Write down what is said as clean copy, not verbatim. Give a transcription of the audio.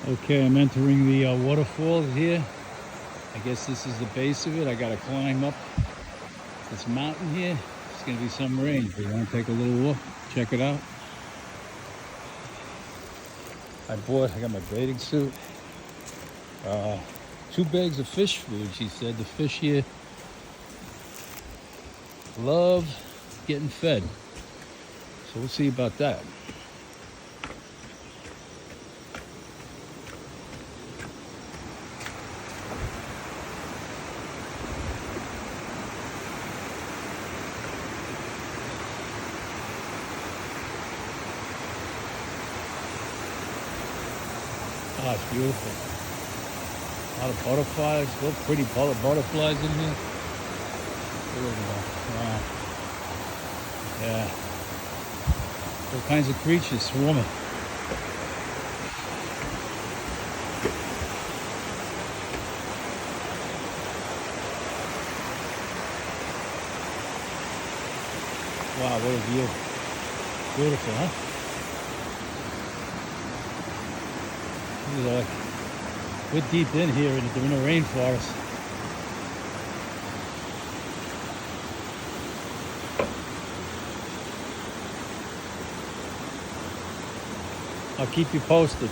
Okay, I'm entering the waterfall here. I guess this is the base of it. I gotta climb up this mountain here. It's gonna be some rain. If you wanna take a little walk, check it out. I got my bathing suit. 2 bags of fish food, she said. The fish here love getting fed. So we'll see about that. Ah, it's beautiful. A lot of butterflies, little pretty butterflies in here. There we go. Wow. Yeah. All kinds of creatures swarming. Wow, what a view. Beautiful, huh? Like, we're deep in here in the rainforest. I'll keep you posted.